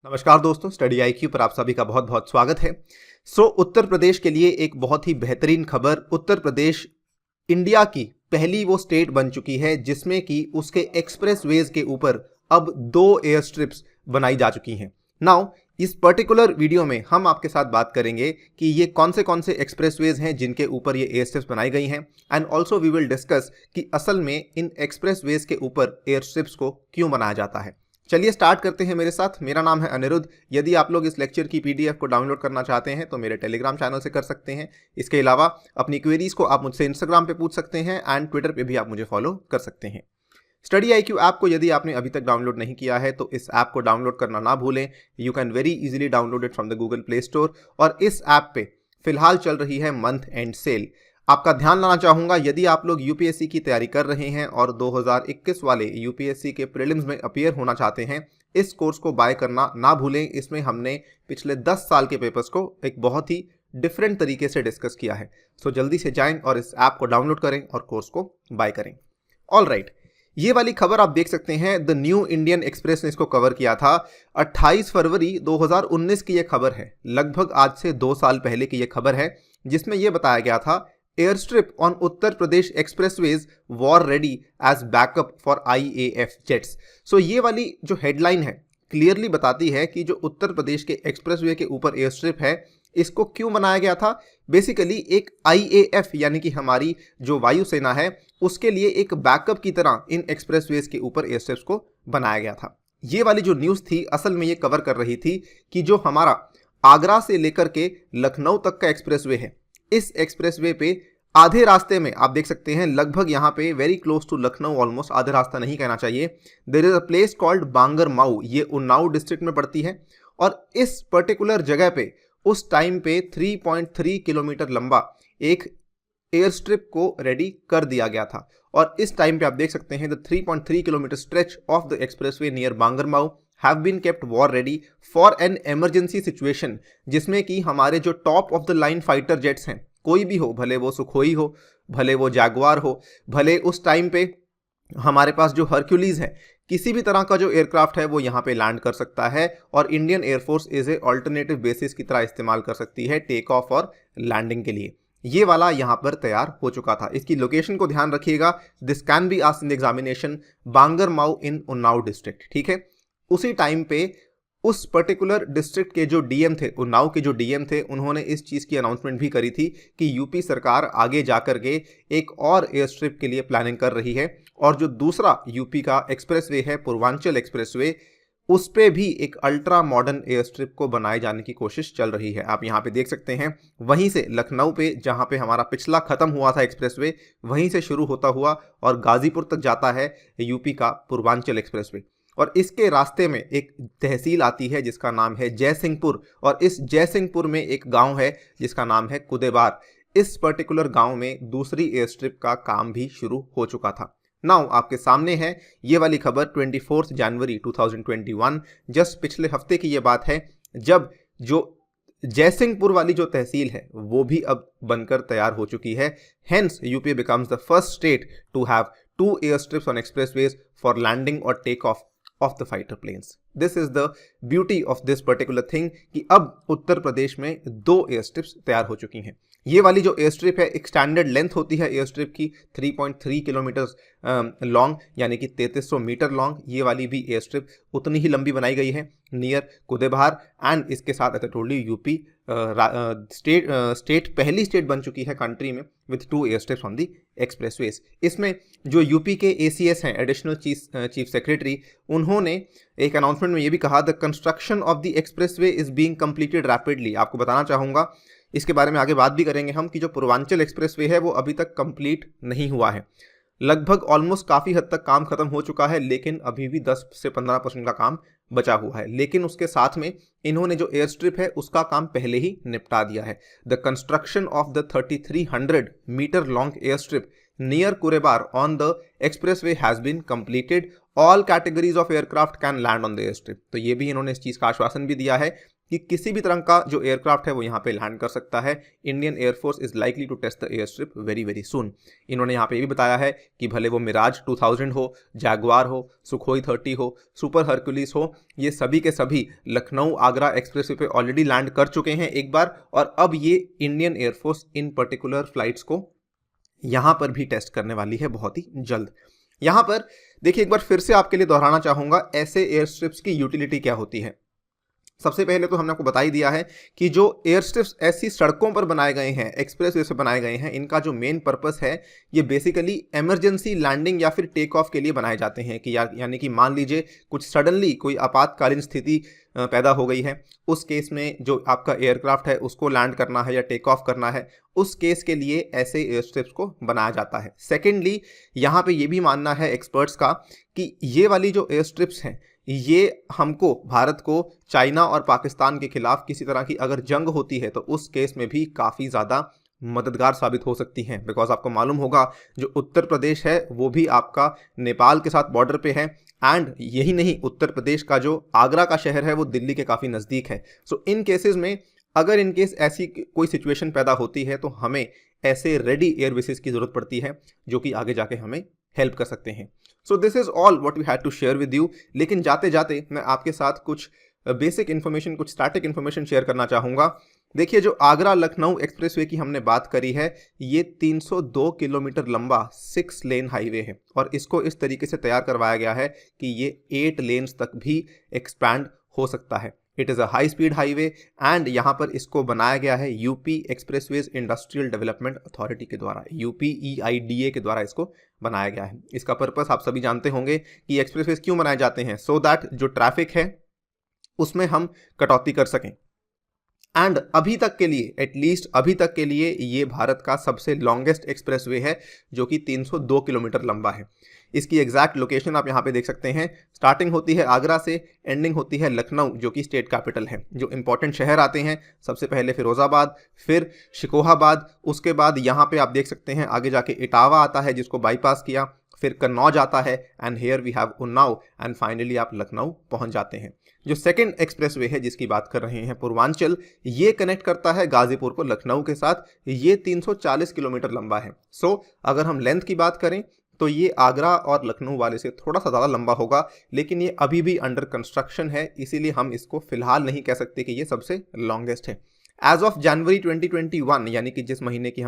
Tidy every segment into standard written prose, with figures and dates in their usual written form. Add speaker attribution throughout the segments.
Speaker 1: नमस्कार दोस्तों, study IQ पर आप सभी का बहुत बहुत स्वागत है। उत्तर प्रदेश के लिए एक बहुत ही बेहतरीन खबर। उत्तर प्रदेश इंडिया की पहली वो स्टेट बन चुकी है जिसमें कि उसके एक्सप्रेसवेज के ऊपर अब 2 एयर स्ट्रिप्स बनाई जा चुकी हैं। नाउ इस पर्टिकुलर वीडियो में हम आपके साथ बात करेंगे कि ये कौन से एक्सप्रेसवेज हैं जिनके ऊपर ये एयर स्ट्रिप्स बनाई गई हैं, and also we will discuss कि असल में इन एक्सप्रेसवेज के ऊपर एयर स्ट्रिप्स को क्यों बनाया जाता है। चलिए स्टार्ट करते हैं मेरे साथ। मेरा नाम है अनिरुद्ध। यदि आप लोग इस लेक्चर की पीडीएफ को डाउनलोड करना चाहते हैं तो मेरे टेलीग्राम चैनल से कर सकते हैं। इसके अलावा अपनी क्वेरीज को आप मुझसे इंस्टाग्राम पे पूछ सकते हैं एंड ट्विटर पे भी आप मुझे फॉलो कर सकते हैं। स्टडी आईक्यू ऐप को यदि आपने अभी तक डाउनलोड नहीं किया है तो इस ऐप को डाउनलोड करना ना भूलें। You can very easily download it from the Google play store. और इस ऐप पे फिलहाल चल रही है मंथ एंड सेल। आपका ध्यान लाना चाहूँगा, यदि आप लोग यूपीएससी की तैयारी कर रहे हैं और 2021 वाले यूपीएससी के प्रीलिम्स में अपीयर होना चाहते हैं, इस कोर्स को बाय करना ना भूलें। इसमें हमने पिछले 10 साल के पेपर्स को एक बहुत ही डिफरेंट तरीके से डिस्कस किया है। जल्दी से जाएं और इस ऐप को डाउनलोड करें और कोर्स को बाय करें। ऑल राइट, ये वाली खबर आप देख सकते हैं, द न्यू इंडियन एक्सप्रेस ने इसको कवर किया था। 28 फरवरी 2019 की यह खबर है, लगभग आज से 2 साल पहले की यह खबर है, जिसमें यह बताया गया था air strip on Uttar Pradesh expressways war ready as backup for IAF jets. ये वाली जो हेडलाइन है क्लियरली बताती है कि जो उत्तर प्रदेश के एक्सप्रेसवे के ऊपर एयर स्ट्रिप है, इसको क्यों बनाया गया था। बेसिकली एक आईएएफ यानी कि हमारी जो वायुसेना है उसके लिए एक बैकअप की तरह इन एक्सप्रेसवेज के ऊपर एयर स्ट्रिप्स को बनाया गया था। ये वाली जो न्यूज़ थी असल में ये कवर कर रही थी कि जो हमारा आगरा से लेकर के लखनऊ तक का एक्सप्रेसवे है, इस एक्सप्रेसवे पे आधे रास्ते में आप देख सकते हैं, लगभग यहाँ पे very close to Lucknow, almost आधे रास्ता नहीं कहना चाहिए, there is a place called Bangar Mau. ये उन्नाव डिस्ट्रिक्ट में पड़ती है और इस पर्टिकुलर जगह पे उस टाइम पे 3.3 किलोमीटर लंबा एक एयर स्ट्रिप को रेडी कर दिया गया था। और इस टाइम पे आप देख सकते हैं the 3.3 kilometre stretch of the expressway near Bangar Mau have been kept war ready for an emergency situation, जिसमें कि हमारे जो top of the line fighter jets हैं, कोई भी हो, भले वो सुखोई हो, भले वो जैगुआर हो, भले उस टाइम पे हमारे पास जो हरक्यूलीज है, किसी भी तरह का जो एयरक्राफ्ट है वो यहाँ पे लैंड कर सकता है और Indian air force is a alternative basis की तरह इस्तेमाल कर सकती है टेक ऑफ और लैंडिंग के लिए। ये वाला यहाँ पर तैयार हो चुका था। इसकी लोकेशन को ध्यान रखिएगा, this can be asked in the examination, Bangar Mau in Unnao district. ठीक है, उसी टाइम पे उस पर्टिकुलर डिस्ट्रिक्ट के जो डीएम थे, उन्नाव के जो डीएम थे, उन्होंने इस चीज़ की अनाउंसमेंट भी करी थी कि यूपी सरकार आगे जाकर के एक और एयर स्ट्रिप के लिए प्लानिंग कर रही है और जो दूसरा यूपी का एक्सप्रेसवे है पूर्वांचल एक्सप्रेसवे, उस पे भी एक अल्ट्रा मॉडर्न एयर स्ट्रिप को बनाए जाने की कोशिश चल रही है। आप यहाँ पे देख सकते हैं, वहीं से लखनऊ पे जहाँ पे हमारा पिछला खत्म हुआ था एक्सप्रेसवे, वहीं से शुरू होता हुआ और गाजीपुर तक जाता है यूपी का पूर्वांचल एक्सप्रेसवे। और इसके रास्ते में एक तहसील आती है जिसका नाम है जयसिंहपुर, और इस जयसिंहपुर में एक गांव है जिसका नाम है कुदेबार। इस पर्टिकुलर गांव में दूसरी एयर स्ट्रिप का काम भी शुरू हो चुका था। नाउ आपके सामने है ये वाली खबर 24 जनवरी 2021, जस्ट पिछले हफ्ते की ये बात है, जब जो जयसिंहपुर वाली जो तहसील है वो भी अब बनकर तैयार हो चुकी है। Hence UP becomes the first state to have 2 air strips on expressways for landing और take off of the fighter planes. This is the beauty of this particular thing कि अब उत्तर प्रदेश में 2 एयर स्ट्रिप्स तैयार हो चुकी हैं। ये वाली जो एयर स्ट्रिप है, एक स्टैंडर्ड लेंथ होती है एयर स्ट्रिप की 3.3 किलोमीटर लॉन्ग, यानी कि 3300 मीटर लॉन्ग। ये वाली भी एयर स्ट्रिप उतनी ही लंबी बनाई गई है नियर कुदेबार, एंड इसके साथ टोटली यूपी स्टेट पहली स्टेट बन चुकी है कंट्री में with 2 air strips on the expressways. इसमें जो यूपी के एसीएस हैं, एडिशनल चीफ सेक्रेटरी, उन्होंने एक अनाउंसमेंट में ये भी कहा, the construction of the expressway is being completed rapidly. आपको बताना चाहूँगा, इसके बारे में आगे बात भी करेंगे हम, कि जो पूर्वांचल एक्सप्रेसवे है वो अभी तक कंप्लीट नहीं हुआ है। लगभग ऑलमोस्ट काफ़ी हद तक काम खत्म हो चुका है, लेकिन अभी भी 10 से 15% का काम बचा हुआ है। लेकिन उसके साथ में इन्होंने जो एयर स्ट्रिप है उसका काम पहले ही निपटा दिया है। The construction of the 3300 metre long air strip near Kurebar on the expressway has been completed. All categories of aircraft can land on the air strip. तो ये भी इन्होंने इस चीज़ का आश्वासन भी दिया है कि किसी भी तरह का जो एयरक्राफ्ट है वो यहाँ पे लैंड कर सकता है। Indian air force is likely to test the air strip very very soon. इन्होंने यहाँ पे ये भी बताया है कि भले वो मिराज 2000 हो, जैगवार हो, सुखोई 30 हो, सुपर हरक्यूलिस हो, ये सभी के सभी लखनऊ आगरा एक्सप्रेसवे पे ऑलरेडी लैंड कर चुके हैं एक बार, और अब ये इंडियन एयरफोर्स इन पर्टिकुलर फ्लाइट्स को यहाँ पर भी टेस्ट करने वाली है बहुत ही जल्द। यहाँ पर देखिए, एक बार फिर से आपके लिए दोहराना चाहूँगा ऐसे एयर स्ट्रिप्स की यूटिलिटी क्या होती है। सबसे पहले तो हमने आपको बता ही दिया है कि जो एयर स्ट्रिप्स ऐसी सड़कों पर बनाए गए हैं, एक्सप्रेसवे से बनाए गए हैं, इनका जो मेन पर्पस है ये बेसिकली इमरजेंसी लैंडिंग या फिर टेक ऑफ के लिए बनाए जाते हैं कि यानी कि मान लीजिए कुछ सडनली कोई आपातकालीन स्थिति पैदा हो गई है, उस केस में जो आपका एयरक्राफ्ट है उसको लैंड करना है या टेक ऑफ करना है, उस केस के लिए ऐसे एयर स्ट्रिप्स को बनाया जाता है। सेकेंडली, यहाँ पे ये भी मानना है एक्सपर्ट्स का कि ये वाली जो एयर स्ट्रिप्स हैं ये हमको, भारत को चाइना और पाकिस्तान के खिलाफ किसी तरह की अगर जंग होती है तो उस केस में भी काफ़ी ज़्यादा मददगार साबित हो सकती हैं। बिकॉज आपको मालूम होगा जो उत्तर प्रदेश है वो भी आपका नेपाल के साथ बॉर्डर पे है, एंड यही नहीं, उत्तर प्रदेश का जो आगरा का शहर है वो दिल्ली के काफ़ी नज़दीक है। सो इन केसेस में अगर इन केस ऐसी कोई सिचुएशन पैदा होती है तो हमें ऐसे रेडी एयर बेसिस की ज़रूरत पड़ती है जो कि आगे जाके हमें हेल्प कर सकते हैं। So this is all what we had to share with you. लेकिन जाते जाते मैं आपके साथ कुछ बेसिक इन्फॉर्मेशन, कुछ स्टैटिक इन्फॉर्मेशन शेयर करना चाहूँगा। देखिए, जो आगरा लखनऊ एक्सप्रेसवे की हमने बात करी है ये 302 किलोमीटर लंबा 6 लेन हाईवे है, और इसको इस तरीके से तैयार करवाया गया है कि ये 8 लेन्स तक भी एक्सपैंड हो सकता है। It is a high speed highway, and यहाँ पर इसको बनाया गया है UP expressways industrial development authority के द्वारा, UPEIDA के द्वारा इसको बनाया गया है। इसका पर्पस आप सभी जानते होंगे कि एक्सप्रेसवेज क्यों बनाए जाते हैं, सो दैट जो ट्रैफिक है उसमें हम कटौती कर सकें। एंड अभी तक के लिए, एटलीस्ट अभी तक के लिए, ये भारत का सबसे लॉन्गेस्ट एक्सप्रेसवे है जो कि 302 किलोमीटर लंबा है। इसकी एग्जैक्ट लोकेशन आप यहाँ पे देख सकते हैं। स्टार्टिंग होती है आगरा से, एंडिंग होती है लखनऊ जो कि स्टेट कैपिटल है। जो इंपॉर्टेंट शहर आते हैं, सबसे पहले फिरोजाबाद, फिर शिकोहाबाद, उसके बाद यहाँ पे आप देख सकते हैं आगे जाके इटावा आता है जिसको बाईपास किया, फिर कन्नौज आता है, and here we have Unnao, and finally आप लखनऊ पहुँच जाते हैं। जो सेकंड एक्सप्रेसवे है जिसकी बात कर रहे हैं, पूर्वांचल, ये कनेक्ट करता है गाजीपुर को लखनऊ के साथ। ये 340 किलोमीटर लंबा है। सो अगर हम लेंथ की बात करें तो ये आगरा और लखनऊ वाले से थोड़ा सा ज़्यादा लंबा होगा, लेकिन ये अभी भी अंडर कंस्ट्रक्शन है, इसीलिए हम इसको फिलहाल नहीं कह सकते कि ये सबसे लॉन्गेस्ट है। एज ऑफ जनवरी 2021, यानी कि जिस महीने की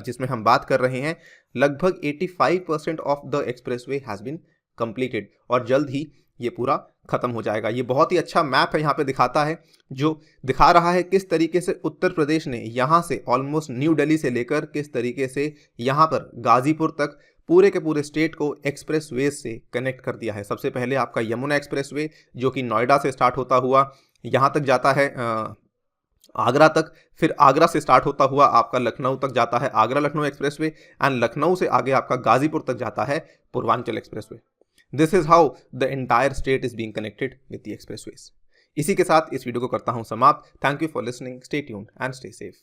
Speaker 1: जिसमें हम बात कर रहे हैं, लगभग 85% of the expressway has been completed, और जल्द ही ये पूरा खत्म हो जाएगा। ये बहुत ही अच्छा मैप है यहाँ पे दिखाता है, जो दिखा रहा है किस तरीके से उत्तर प्रदेश ने यहाँ से ऑलमोस्ट न्यू दिल्ली से लेकर किस तरीके से यहाँ पर गाजीपुर तक पूरे के पूरे स्टेट को एक्सप्रेसवे से कनेक्ट कर दिया है। सबसे पहले आपका यमुना एक्सप्रेसवे जो कि नोएडा से स्टार्ट होता हुआ यहाँ तक जाता है आगरा तक, फिर आगरा से स्टार्ट होता हुआ आपका लखनऊ तक जाता है आगरा लखनऊ एक्सप्रेसवे, एंड लखनऊ से आगे आपका गाजीपुर तक जाता है Purvanchal expressway. This is how the entire state is being connected with the expressways. इसी के साथ इस वीडियो को करता हूं समाप्त। Thank you for listening, stay tuned and stay safe.